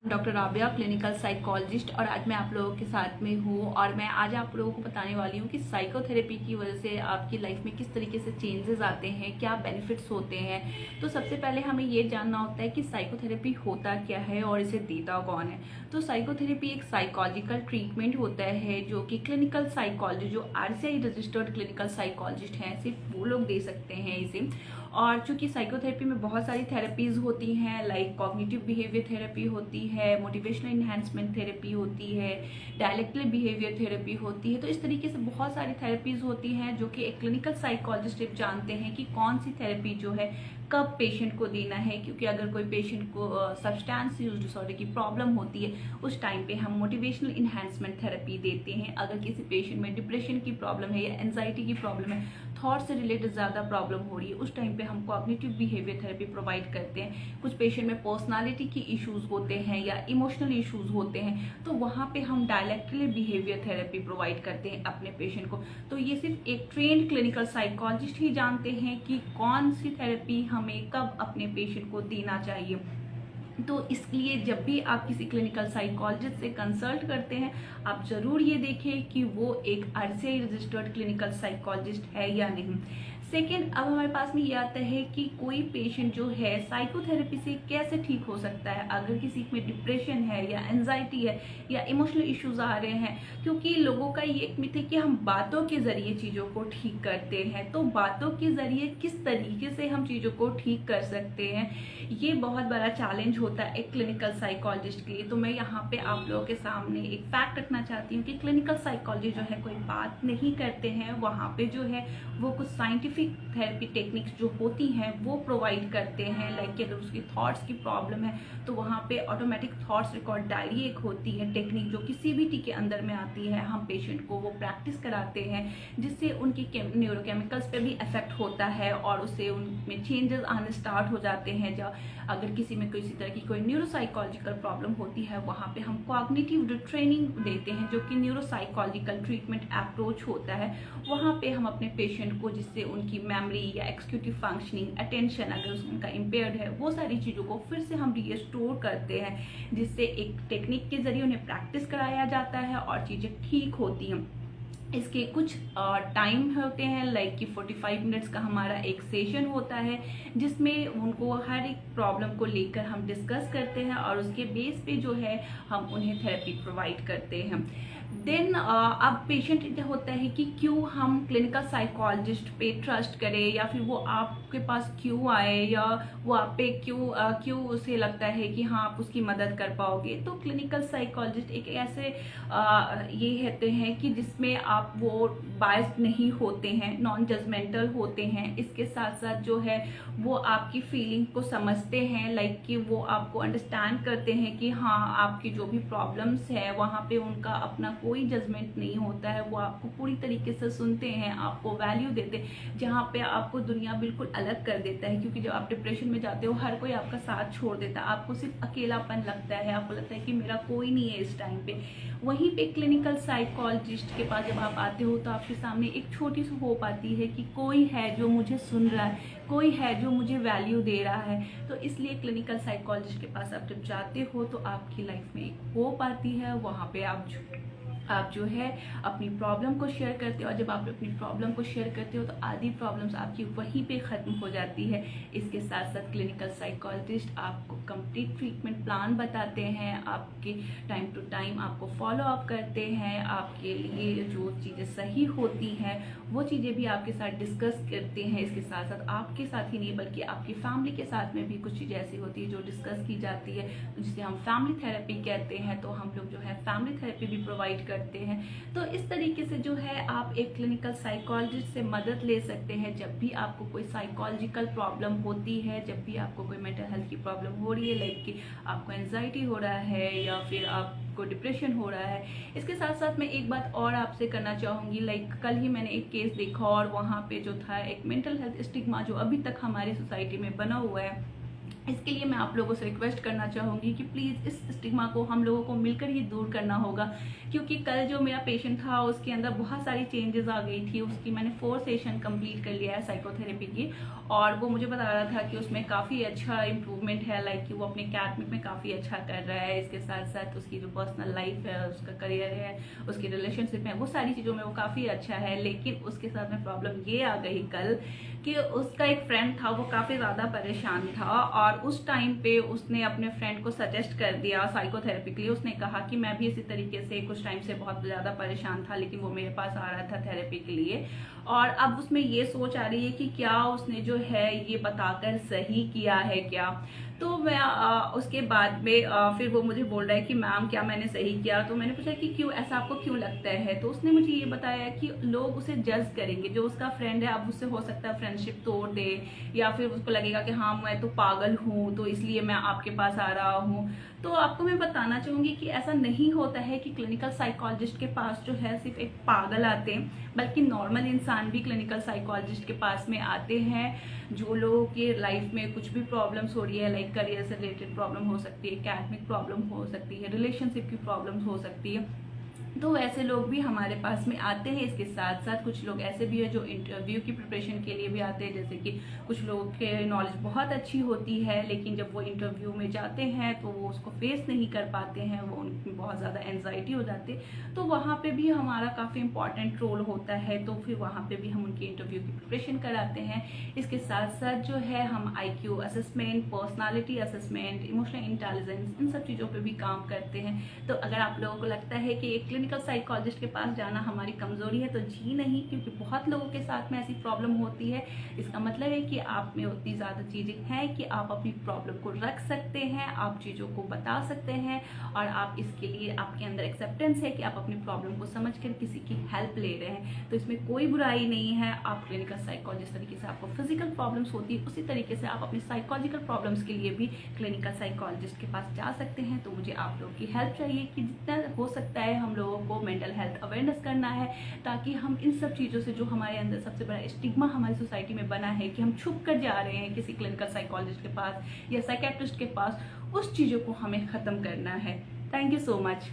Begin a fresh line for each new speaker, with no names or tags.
Doctor Rabia, clinical psychologist. और आज मैं आप लोगों के साथ में हूँ और मैं आज आप लोगों को बताने वाली हूँ कि साइकोथेरेपी की वजह से आपकी लाइफ में किस तरीके से चेंजेस आते हैं, क्या बेनिफिट्स होते हैं। तो सबसे पहले हमें ये जानना होता है कि साइकोथेरेपी होता क्या है और इसे देता कौन है। तो साइकोथेरेपी एक साइकोलॉजिकल ट्रीटमेंट होता है जो कि क्लिनिकल साइकोलॉजिस्ट, जो RCI रजिस्टर्ड क्लिनिकल साइकोलॉजिस्ट हैं, सिर्फ वो लोग दे सकते हैं इसे। और चूंकि साइकोथेरेपी में बहुत सारी थेरेपीज होती हैं, लाइक कॉग्निटिव बिहेवियर थेरेपी होती है, मोटिवेशनल इन्हांसमेंट थेरेपी होती है, डायलेक्टल बिहेवियर थेरेपी होती है। तो इस तरीके से बहुत सारी थेरेपीज होती हैं जो कि एक क्लिनिकल साइकोलॉजिस्ट जानते हैं कि कौन सी थेरेपी जो है कब पेशेंट को देना है। क्योंकि अगर कोई पेशेंट को सब्सटेंस यूज डिसऑर्डर की प्रॉब्लम होती है, उस टाइम पे हम मोटिवेशनल इन्हांसमेंट थेरेपी देते हैं। अगर किसी पेशेंट में डिप्रेशन की प्रॉब्लम है या एंजाइटी की प्रॉब्लम है, थॉट से रिलेटेड ज़्यादा प्रॉब्लम हो रही है, उस टाइम पे हम कॉग्निटिव बिहेवियर थेरेपी प्रोवाइड करते हैं। कुछ पेशेंट में पर्सनालिटी की इश्यूज होते हैं या इमोशनल इश्यूज होते हैं, तो वहाँ पे हम डायलेक्टली बिहेवियर थेरेपी प्रोवाइड करते हैं अपने पेशेंट को। तो ये सिर्फ एक ट्रेंड क्लिनिकल साइकोलॉजिस्ट ही जानते हैं कि कौन सी थेरेपी हमें कब अपने पेशेंट को देना चाहिए। तो इसलिए जब भी आप किसी क्लिनिकल साइकोलॉजिस्ट से कंसल्ट करते हैं, आप जरूर ये देखें कि वो एक RCI रजिस्टर्ड क्लिनिकल साइकोलॉजिस्ट है या नहीं। सेकेंड, अब हमारे पास में ये आता है कि कोई पेशेंट जो है साइकोथेरेपी से कैसे ठीक हो सकता है। अगर किसी में डिप्रेशन है या एंजाइटी है या इमोशनल इश्यूज आ रहे हैं, क्योंकि लोगों का ये एक मिथ है कि हम बातों के जरिए चीज़ों को ठीक करते हैं। तो बातों के जरिए किस तरीके से हम चीज़ों को ठीक कर सकते हैं, ये बहुत बड़ा चैलेंज होता है एक क्लिनिकल साइकोलॉजिस्ट के लिए। तो मैं यहाँ पे आप लोगों के सामने एक फैक्ट रखना चाहती हूँ कि क्लिनिकल साइकोलॉजिस्ट जो है कोई बात नहीं करते हैं। वहाँ पे जो है वो कुछ साइंटिफिक थेरेपी टेक्निक्स जो होती हैं वो प्रोवाइड करते हैं। लाइक कि अगर उसकी थॉट्स की प्रॉब्लम है तो वहाँ पे ऑटोमेटिक थॉट्स रिकॉर्ड डायरी एक होती है टेक्निक, जो कि CBT के अंदर में आती है। हम पेशेंट को वो प्रैक्टिस कराते हैं जिससे उनकी न्यूरोकेमिकल्स पे भी इफेक्ट होता है और उससे उनमें चेंजेस आने स्टार्ट हो जाते हैं। जब अगर किसी में किसी तरह की कोई न्यूरोसाइकोलॉजिकल प्रॉब्लम होती है, वहाँ पे हम कॉग्निटिव ट्रेनिंग देते हैं जो कि न्यूरोसाइकोलॉजिकल ट्रीटमेंट अप्रोच होता है। वहाँ पे हम अपने पेशेंट को, जिससे उनकी मेमोरी या एक्सिक्यूटिव फंक्शनिंग, अटेंशन अगर उनका इम्पेयर्ड है, वो सारी चीज़ों को फिर से हम रिस्टोर करते हैं, जिससे एक टेक्निक के जरिए उन्हें प्रैक्टिस कराया जाता है और चीज़ें ठीक होती हैं। इसके कुछ टाइम होते हैं, लाइक कि 45 मिनट्स का हमारा एक सेशन होता है जिसमें उनको हर एक प्रॉब्लम को लेकर हम डिस्कस करते हैं और उसके बेस पे जो है हम उन्हें थेरेपी प्रोवाइड करते हैं। देन अब पेशेंट होता है कि क्यों हम क्लिनिकल साइकोलॉजिस्ट पे ट्रस्ट करें, या फिर वो आपके पास क्यों आए, या वो आप पे क्यों उसे लगता है कि हाँ आप उसकी मदद कर पाओगे। तो क्लिनिकल साइकोलॉजिस्ट एक ऐसे ये कहते हैं कि जिसमें आप वो बायस्ड नहीं होते हैं, नॉन जजमेंटल होते हैं। इसके साथ साथ जो है वो आपकी फीलिंग को समझते हैं, लाइक कि वो आपको अंडरस्टैंड करते हैं कि हाँ आपकी जो भी प्रॉब्लम्स है वहाँ पे उनका अपना कोई जजमेंट नहीं होता है। वो आपको पूरी तरीके से सुनते हैं, आपको वैल्यू देते हैं, जहाँ पे आपको दुनिया बिल्कुल अलग कर देता है। क्योंकि जब आप डिप्रेशन में जाते हो, हर कोई आपका साथ छोड़ देता है, आपको सिर्फ अकेलापन लगता है, आपको लगता है कि मेरा कोई नहीं है इस टाइम पे। वहीं पे क्लिनिकल साइकोलॉजिस्ट के पास जब आप आते हो तो आपके सामने एक छोटी सी होप आती है कि कोई है जो मुझे सुन रहा है, कोई है जो मुझे वैल्यू दे रहा है। तो इसलिए क्लिनिकल साइकोलॉजिस्ट के पास आप जब जाते हो तो आपकी लाइफ में एक होप आती है। वहाँ पे आप जो है अपनी प्रॉब्लम को शेयर करते हो, और जब आप अपनी प्रॉब्लम को शेयर करते हो तो आधी प्रॉब्लम्स आपकी वहीं पे ख़त्म हो जाती है। इसके साथ साथ क्लिनिकल साइकोलॉजिस्ट आपको कंप्लीट ट्रीटमेंट प्लान बताते हैं, आपके टाइम टू टाइम आपको फॉलो अप करते हैं, आपके लिए जो चीज़ें सही होती हैं वो चीज़ें भी आपके साथ डिस्कस करते हैं। इसके साथ साथ आपके साथ ही नहीं बल्कि आपकी फैमिली के साथ में भी कुछ चीज़ें ऐसी होती है जो डिस्कस की जाती है, जिसे हम फैमिली थेरेपी कहते हैं। तो हम लोग जो है फैमिली थेरेपी भी प्रोवाइड करते हैं। तो इस तरीके से जो है आप एक क्लिनिकल साइकोलॉजिस्ट से मदद ले सकते हैं जब भी आपको कोई साइकोलॉजिकल प्रॉब्लम होती है, जब भी आपको कोई मेंटल हेल्थ की प्रॉब्लम हो रही है, लाइक कि आपको एंजाइटी हो रहा है या फिर आपको डिप्रेशन हो रहा है। इसके साथ साथ मैं एक बात और आपसे करना चाहूँगी, लाइक कल ही मैंने एक केस देखा और वहाँ पे जो था एक मेंटल हेल्थ स्टिग्मा जो अभी तक हमारी सोसाइटी में बना हुआ है, इसके लिए मैं आप लोगों से रिक्वेस्ट करना चाहूँगी कि प्लीज़ इस स्टिग्मा को हम लोगों को मिलकर ही दूर करना होगा, क्योंकि कल जो मेरा पेशेंट था उसके अंदर बहुत सारी चेंजेस आ गई थी। उसकी मैंने 4 सेशन कंप्लीट कर लिया है साइकोथेरेपी की, और वो मुझे बता रहा था कि उसमें काफ़ी अच्छा इम्प्रूवमेंट है, लाइक कि वो अपने एकेडमिक में काफ़ी अच्छा कर रहा है। इसके साथ साथ उसकी जो पर्सनल लाइफ है, उसका करियर है, उसकी रिलेशनशिप है, वो सारी चीज़ों में वो काफ़ी अच्छा है। लेकिन उसके साथ में प्रॉब्लम ये आ गई कल कि उसका एक फ्रेंड था, वो काफ़ी ज़्यादा परेशान था, और उस टाइम पे उसने अपने फ्रेंड को सजेस्ट कर दिया साइकोथेरेपी के लिए। उसने कहा कि मैं भी इसी तरीके से कुछ टाइम से बहुत ज़्यादा परेशान था, लेकिन वो मेरे पास आ रहा था थेरेपी के लिए। और अब उसमें ये सोच आ रही है कि क्या उसने जो है ये बताकर सही किया है क्या। तो मैं उसके बाद में फिर वो मुझे बोल रहा है कि मैम क्या मैंने सही किया। तो मैंने पूछा कि क्यों, ऐसा आपको क्यों लगता है। तो उसने मुझे ये बताया कि लोग उसे जज करेंगे, जो उसका फ्रेंड है, अब उससे हो सकता है फ्रेंडशिप तोड़ दे, या फिर उसको लगेगा कि हाँ मैं तो पागल हूँ तो इसलिए मैं आपके पास आ रहा हूँ। तो आपको मैं बताना चाहूंगी कि ऐसा नहीं होता है कि क्लिनिकल साइकोलॉजिस्ट के पास जो है सिर्फ एक पागल आते हैं, बल्कि नॉर्मल इंसान भी क्लिनिकल साइकोलॉजिस्ट के पास में आते हैं। जो लोगों के लाइफ में कुछ भी प्रॉब्लम्स हो रही है, लाइक करियर से रिलेटेड प्रॉब्लम हो सकती है, एकेडमिक प्रॉब्लम हो सकती है, रिलेशनशिप की प्रॉब्लम्स हो सकती है, तो वैसे लोग भी हमारे पास में आते हैं। इसके साथ साथ कुछ लोग ऐसे भी है जो इंटरव्यू की प्रिपरेशन के लिए भी आते हैं, जैसे कि कुछ लोगों के नॉलेज बहुत अच्छी होती है, लेकिन जब वो इंटरव्यू में जाते हैं तो वो उसको फेस नहीं कर पाते हैं, वो उनमें बहुत ज़्यादा एंजाइटी हो जाती है। तो वहाँ पे भी हमारा काफ़ी इंपॉर्टेंट रोल होता है, तो फिर वहाँ पे भी हम उनकी इंटरव्यू की प्रिपरेशन कराते हैं। इसके साथ साथ जो है हम IQ assessment, personality assessment, emotional intelligence, इन सब चीज़ों पे भी काम करते हैं। तो अगर आप लोगों को लगता है कि एक क्लिनिकल साइकोलॉजिस्ट के पास जाना हमारी कमजोरी है, तो जी नहीं, क्योंकि बहुत लोगों के साथ में ऐसी प्रॉब्लम होती है। इसका मतलब है कि आप में उतनी ज़्यादा चीज़ें हैं कि आप अपनी प्रॉब्लम को रख सकते हैं, आप चीज़ों को बता सकते हैं, और आप इसके लिए आपके अंदर एक्सेप्टेंस है कि आप अपनी प्रॉब्लम को समझकर किसी की हेल्प ले रहे हैं। तो इसमें कोई बुराई नहीं है। आप क्लिनिकल साइकोलॉजिस्ट तरीके से आपको फिजिकल प्रॉब्लम्स होती है, उसी तरीके से आप अपनी साइकोलॉजिकल प्रॉब्लम्स के लिए भी क्लिनिकल साइकोलॉजिस्ट के पास जा सकते हैं। तो मुझे आप लोगों की हेल्प चाहिए कि जितना हो सकता है हम लोगों को मेंटल हेल्थ अवेयरनेस करना है, ताकि हम इन सब चीज़ों से, जो हमारे अंदर सबसे बड़ा स्टिग्मा हमारी सोसाइटी में बना है कि हम छुप कर जा रहे हैं किसी क्लिनिकल साइकोलॉजिस्ट के पास या साइकेट्रिस्ट के पास, उस चीज़ों को हमें ख़त्म करना है। Thank you so much.